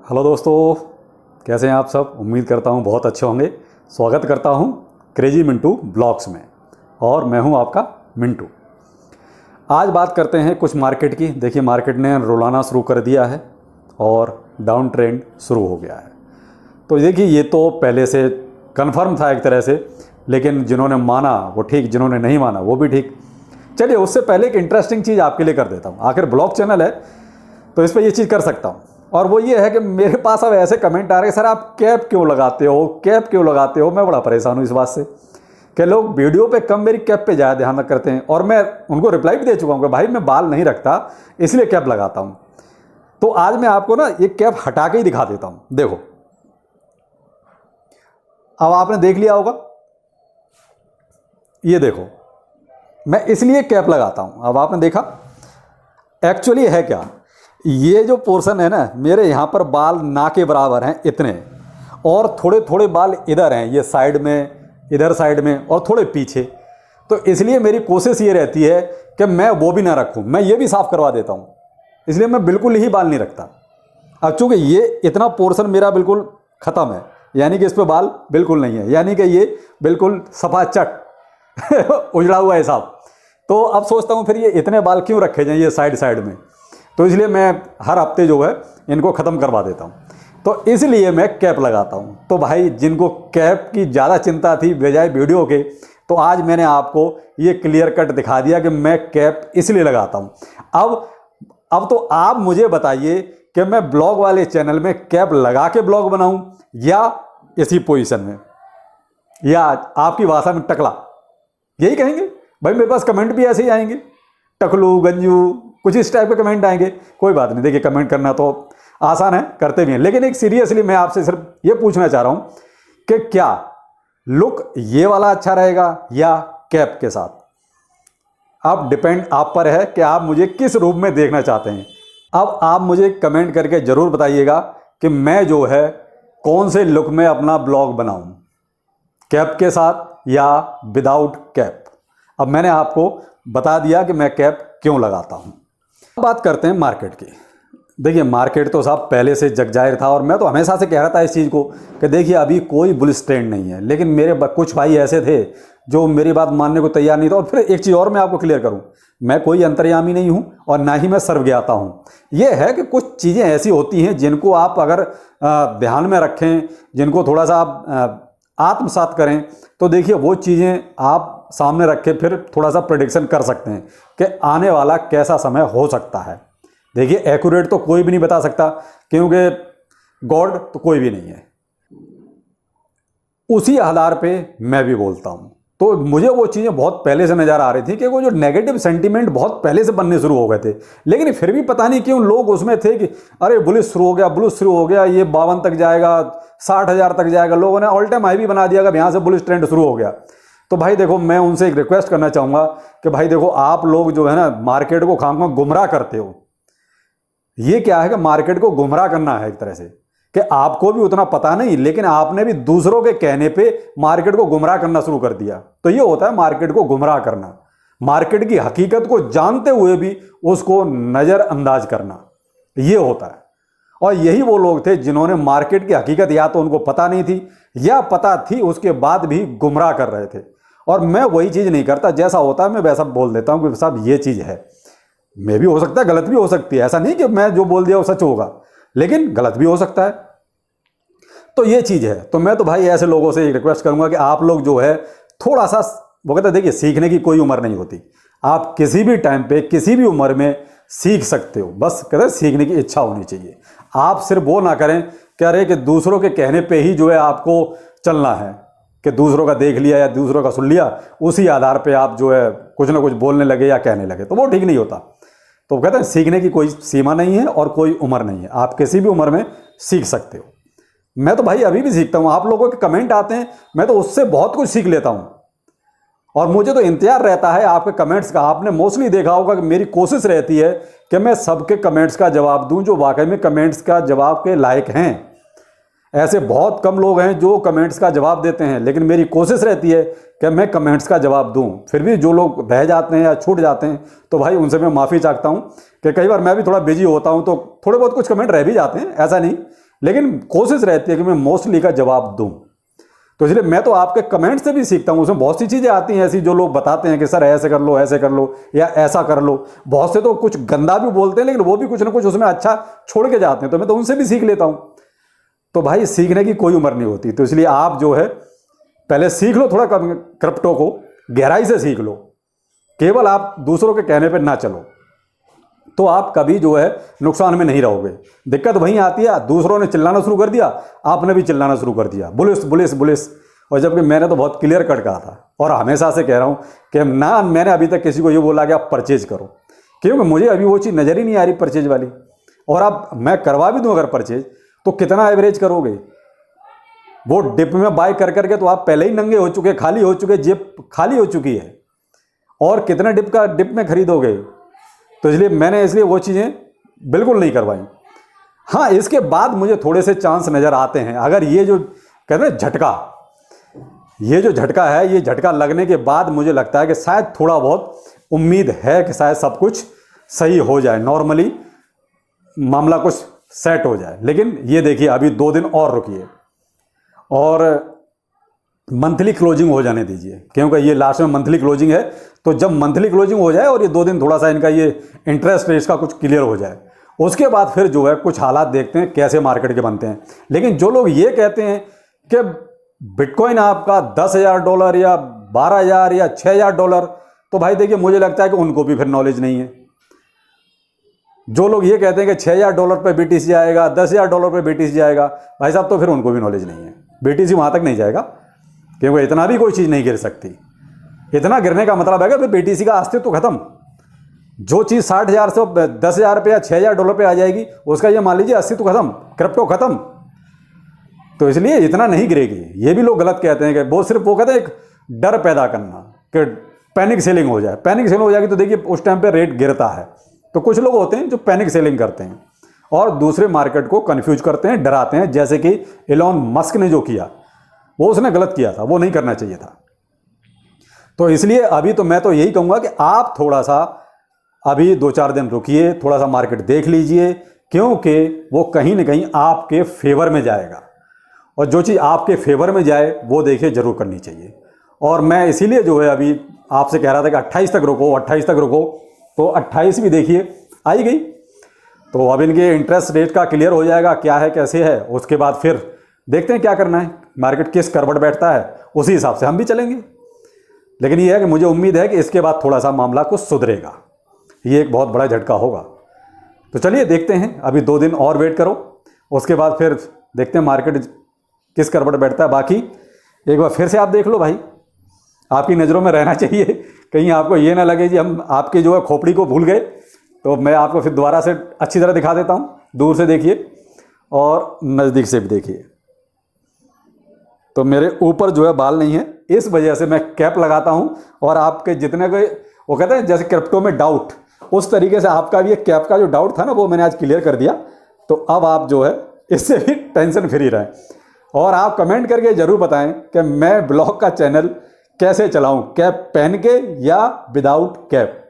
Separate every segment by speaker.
Speaker 1: Hello दोस्तों, कैसे हैं आप सब। उम्मीद करता हूं बहुत अच्छे होंगे। स्वागत करता हूं क्रेजी मिंटू ब्लॉग्स में और मैं हूं आपका मिंटू। आज बात करते हैं कुछ मार्केट की। देखिए, मार्केट ने रुलाना शुरू कर दिया है और डाउन ट्रेंड शुरू हो गया है। तो देखिए, ये तो पहले से कन्फर्म था एक तरह से, लेकिन जिन्होंने माना वो ठीक, जिन्होंने नहीं माना वो भी ठीक। चलिए, उससे पहले एक इंटरेस्टिंग चीज़ आपके लिए कर देता हूँ। आखिर ब्लॉग चैनल है तो इस पर ये चीज़ कर सकता हूँ। और वो ये है कि मेरे पास अब ऐसे कमेंट आ रहे हैं, सर आप कैप क्यों लगाते हो, कैप क्यों लगाते हो। मैं बड़ा परेशान हूँ इस बात से कि लोग वीडियो पे कम मेरी कैप पे ज़्यादा ध्यान करते हैं। और मैं उनको रिप्लाई भी दे चुका हूँ कि भाई मैं बाल नहीं रखता, इसलिए कैप लगाता हूँ। तो आज मैं आपको ना ये कैप हटा के ही दिखा देता हूँ। देखो, अब आपने देख लिया होगा, ये देखो, मैं इसलिए कैप लगाता हूँ। अब आपने देखा एक्चुअली है क्या, ये जो पोर्शन है ना, मेरे यहाँ पर बाल ना के बराबर हैं इतने, और थोड़े थोड़े बाल इधर हैं, ये साइड में, इधर साइड में, और थोड़े पीछे। तो इसलिए मेरी कोशिश ये रहती है कि मैं वो भी ना रखूं, मैं ये भी साफ़ करवा देता हूँ। इसलिए मैं बिल्कुल ही बाल नहीं रखता। अब चूँकि ये इतना पोर्शन मेरा बिल्कुल ख़त्म है, यानी कि इस पर बाल बिल्कुल नहीं है, यानी कि ये बिल्कुल सफा चट उजड़ा हुआ है साहब। तो अब सोचता हूँ फिर ये इतने बाल क्यों रखे जाएँ ये साइड साइड में। तो इसलिए मैं हर हफ्ते जो है इनको ख़त्म करवा देता हूँ। तो इसलिए मैं कैप लगाता हूँ। तो भाई, जिनको कैप की ज़्यादा चिंता थी बजाय वीडियो के, तो आज मैंने आपको ये क्लियर कट दिखा दिया कि मैं कैप इसलिए लगाता हूँ। अब तो आप मुझे बताइए कि मैं ब्लॉग वाले चैनल में कैप लगा के ब्लॉग बनाऊँ या इसी पोजीशन में, या आपकी भाषा में टकला, यही कहेंगे। भाई मेरे पास कमेंट भी ऐसे ही आएंगे, टकलू गंजू, कुछ इस टाइप के कमेंट आएंगे। कोई बात नहीं, देखिए कमेंट करना तो आसान है, करते भी हैं, लेकिन एक सीरियसली मैं आपसे सिर्फ ये पूछना चाह रहा हूँ कि क्या लुक ये वाला अच्छा रहेगा या कैप के साथ। अब डिपेंड आप पर है कि आप मुझे किस रूप में देखना चाहते हैं। अब आप मुझे कमेंट करके ज़रूर बताइएगा कि मैं जो है कौन से लुक में अपना ब्लॉग बनाऊँ, कैप के साथ या विदाउट कैप। अब मैंने आपको बता दिया कि मैं कैप क्यों लगाता हूँ। बात करते हैं मार्केट की। देखिए, मार्केट तो साहब पहले से जगजाहिर था, और मैं तो हमेशा से कह रहा था इस चीज़ को कि देखिए अभी कोई बुलिश ट्रेंड नहीं है। लेकिन मेरे कुछ भाई ऐसे थे जो मेरी बात मानने को तैयार नहीं था। और फिर एक चीज़ और मैं आपको क्लियर करूं, मैं कोई अंतर्यामी नहीं हूं और ना ही मैं सर्वज्ञाता हूं। यह है कि कुछ चीज़ें ऐसी होती हैं जिनको आप अगर ध्यान में रखें, जिनको थोड़ा सा आप आत्मसात करें, तो देखिए वो चीज़ें आप सामने रख के फिर थोड़ा सा प्रेडिक्शन कर सकते हैं कि आने वाला कैसा समय हो सकता है। देखिए, एक्यूरेट तो कोई भी नहीं बता सकता, क्योंकि गॉड तो कोई भी नहीं है। उसी आधार पे मैं भी बोलता हूँ। तो मुझे वो चीज़ें बहुत पहले से नज़र आ रही थी कि वो जो नेगेटिव सेंटीमेंट बहुत पहले से बनने शुरू हो गए थे। लेकिन फिर भी पता नहीं क्यों लोग उसमें थे कि अरे बुलिश शुरू हो गया, बुलिश शुरू हो गया, ये 52 तक जाएगा, 60,000 तक जाएगा। लोगों ने ऑल टाइम हाई भी बना दिया कि यहाँ से बुलिश ट्रेंड शुरू हो गया। तो भाई देखो, मैं उनसे एक रिक्वेस्ट करना चाहूँगा कि भाई देखो, आप लोग जो है ना मार्केट को खाम खाम गुमराह करते हो। ये क्या है कि मार्केट को गुमराह करना है एक तरह से, कि आपको भी उतना पता नहीं, लेकिन आपने भी दूसरों के कहने पे मार्केट को गुमराह करना शुरू कर दिया। तो ये होता है मार्केट को गुमराह करना, मार्केट की हकीकत को जानते हुए भी उसको नज़रअंदाज करना, ये होता है। और यही वो लोग थे जिन्होंने मार्केट की हकीकत या तो उनको पता नहीं थी या पता थी उसके बाद भी गुमराह कर रहे थे। और मैं वही चीज़ नहीं करता, जैसा होता है मैं वैसा बोल देता हूँ कि साहब ये चीज़ है। मैं भी हो सकता है, गलत भी हो सकती है, ऐसा नहीं कि मैं जो बोल दिया वो सच होगा, लेकिन गलत भी हो सकता है। तो ये चीज़ है। तो मैं तो भाई ऐसे लोगों से एक रिक्वेस्ट करूंगा कि आप लोग जो है थोड़ा सा, वो कहते हैं देखिए सीखने की कोई उम्र नहीं होती, आप किसी भी टाइम पे किसी भी उम्र में सीख सकते हो। बस कहते हैं सीखने की इच्छा होनी चाहिए। आप सिर्फ वो ना करें कह रहे कि दूसरों के कहने पे ही जो है आपको चलना है, कि दूसरों का देख लिया या दूसरों का सुन लिया, उसी आधार पे आप जो है कुछ ना कुछ बोलने लगे या कहने लगे, तो वो ठीक नहीं होता। तो कहते हैं सीखने की कोई सीमा नहीं है और कोई उम्र नहीं है, आप किसी भी उम्र में सीख सकते हो। मैं तो भाई अभी भी सीखता हूँ। आप लोगों के कमेंट आते हैं, मैं तो उससे बहुत कुछ सीख लेता हूँ। और मुझे तो इंतजार रहता है आपके कमेंट्स का। आपने मोस्टली देखा होगा कि मेरी कोशिश रहती है कि मैं सबके कमेंट्स का जवाब दूं जो वाकई में कमेंट्स का जवाब के लायक हैं। ऐसे बहुत कम लोग हैं जो कमेंट्स का जवाब देते हैं, लेकिन मेरी कोशिश रहती है कि मैं कमेंट्स का जवाब दूं। फिर भी जो लोग रह जाते हैं या छूट जाते हैं तो भाई उनसे मैं माफ़ी चाहता हूं कि कई बार मैं भी थोड़ा बिजी होता हूं तो थोड़े बहुत कुछ कमेंट रह भी जाते हैं, ऐसा नहीं। लेकिन कोशिश रहती है कि मैं मोस्टली का जवाब दूं। तो इसलिए मैं तो आपके कमेंट से भी सीखता हूं। उसमें बहुत सी चीज़ें आती हैं ऐसी जो लोग बताते हैं कि सर ऐसे कर लो या ऐसा कर लो। बहुत से तो कुछ गंदा भी बोलते हैं, लेकिन वो भी कुछ ना कुछ उसमें अच्छा छोड़ के जाते हैं, तो मैं तो उनसे भी सीख लेता हूं। तो भाई सीखने की कोई उम्र नहीं होती। तो इसलिए आप जो है पहले सीख लो, थोड़ा क्रिप्टो को गहराई से सीख लो। केवल आप दूसरों के कहने पर ना चलो, तो आप कभी जो है नुकसान में नहीं रहोगे। दिक्कत वहीं आती है, दूसरों ने चिल्लाना शुरू कर दिया, आपने भी चिल्लाना शुरू कर दिया, पुलिस पुलिस पुलिस। और जबकि मैंने तो बहुत क्लियर कट कहा था और हमेशा से कह रहा हूं कि ना मैंने अभी तक किसी को ये बोला कि आप परचेज करो, क्योंकि मुझे अभी वो चीज़ नज़र ही नहीं आ रही परचेज वाली। और अब मैं करवा भी दूं अगर परचेज, तो कितना एवरेज करोगे? वो डिप में बाय कर करके तो आप पहले ही नंगे हो चुके, खाली हो चुके, जेब खाली हो चुकी है, और कितने डिप में खरीदोगे? तो इसलिए वो चीज़ें बिल्कुल नहीं करवाई। हाँ, इसके बाद मुझे थोड़े से चांस नज़र आते हैं। अगर ये जो कहते हैं झटका, ये जो झटका है, ये झटका लगने के बाद मुझे लगता है कि शायद थोड़ा बहुत उम्मीद है कि शायद सब कुछ सही हो जाए, नॉर्मली मामला कुछ सेट हो जाए। लेकिन ये देखिए, अभी 2 दिन और रुकिए और मंथली क्लोजिंग हो जाने दीजिए, क्योंकि ये लास्ट में मंथली क्लोजिंग है। तो जब मंथली क्लोजिंग हो जाए और ये 2 दिन थोड़ा सा इनका ये इंटरेस्ट रेट का कुछ क्लियर हो जाए, उसके बाद फिर जो है कुछ हालात देखते हैं कैसे मार्केट के बनते हैं। लेकिन जो लोग ये कहते हैं कि बिटकॉइन आपका $10,000 या 12,000 या $6,000, तो भाई देखिए, मुझे लगता है कि उनको भी फिर नॉलेज नहीं है। जो लोग ये कहते हैं कि $6,000 पे BTC जाएगा, $10,000 पे BTC जाएगा, भाई साहब तो फिर उनको भी नॉलेज नहीं है। BTC वहाँ तक नहीं जाएगा, क्योंकि इतना भी कोई चीज़ नहीं गिर सकती। इतना गिरने का मतलब है कि फिर BTC का अस्तित्व खत्म। जो चीज़ 60,000 से 10,000 पे या $6,000 पे आ जाएगी, उसका ये मान लीजिए अस्तित्व खत्म, क्रिप्टो खत्म। तो इसलिए इतना नहीं गिरेगी। ये भी लोग गलत कहते हैं कि वो सिर्फ वो कहते हैं एक डर पैदा करना कि पैनिक सेलिंग हो जाए। पैनिक सेलिंग हो जाएगी तो देखिए उस टाइम पे रेट गिरता है। तो कुछ लोग होते हैं जो पैनिक सेलिंग करते हैं और दूसरे मार्केट को कंफ्यूज करते हैं, डराते हैं, जैसे कि एलोन मस्क ने जो किया, वो उसने गलत किया था, वो नहीं करना चाहिए था। तो इसलिए अभी तो मैं तो यही कहूँगा कि आप थोड़ा सा अभी 2-4 दिन रुकिए, थोड़ा सा मार्केट देख लीजिए, क्योंकि वो कहीं ना कहीं आपके फेवर में जाएगा। और जो चीज़ आपके फेवर में जाए वो देखिए जरूर करनी चाहिए। और मैं इसीलिए जो है अभी आपसे कह रहा था कि 28 तक रुको, 28 तक रुको। तो 28 भी देखिए आई गई। तो अब इनके इंटरेस्ट रेट का क्लियर हो जाएगा क्या है कैसे है, उसके बाद फिर देखते हैं क्या करना है, मार्केट किस करवट बैठता है, उसी हिसाब से हम भी चलेंगे। लेकिन ये है कि मुझे उम्मीद है कि इसके बाद थोड़ा सा मामला कुछ सुधरेगा, ये एक बहुत बड़ा झटका होगा। तो चलिए देखते हैं, अभी 2 दिन और वेट करो, उसके बाद फिर देखते हैं मार्केट किस करवट बैठता है। बाकी एक बार फिर से आप देख लो भाई, आपकी नज़रों में रहना चाहिए, कहीं आपको ये ना लगे जी हम आपकी जो है खोपड़ी को भूल गए। तो मैं आपको फिर दोबारा से अच्छी तरह दिखा देता हूँ, दूर से देखिए और नज़दीक से भी देखिए। तो मेरे ऊपर जो है बाल नहीं है, इस वजह से मैं कैप लगाता हूँ। और आपके जितने को वो कहते हैं जैसे क्रिप्टो में डाउट, उस तरीके से आपका भी एक कैप का जो डाउट था ना, वो मैंने आज क्लियर कर दिया। तो अब आप जो है इससे भी टेंशन फ्री रहें। और आप कमेंट करके ज़रूर बताएं कि मैं ब्लॉग का चैनल कैसे चलाऊं, कैप पहन के या विदाउट कैप।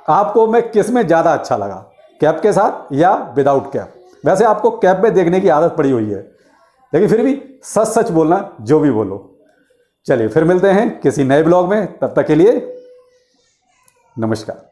Speaker 1: आपको मैं किस में ज़्यादा अच्छा लगा, कैप के साथ या विदाउट कैप? वैसे आपको कैप में देखने की आदत पड़ी हुई है, लेकिन फिर भी सच सच बोलना, जो भी बोलो। चलिए फिर मिलते हैं किसी नए ब्लॉग में, तब तक के लिए नमस्कार।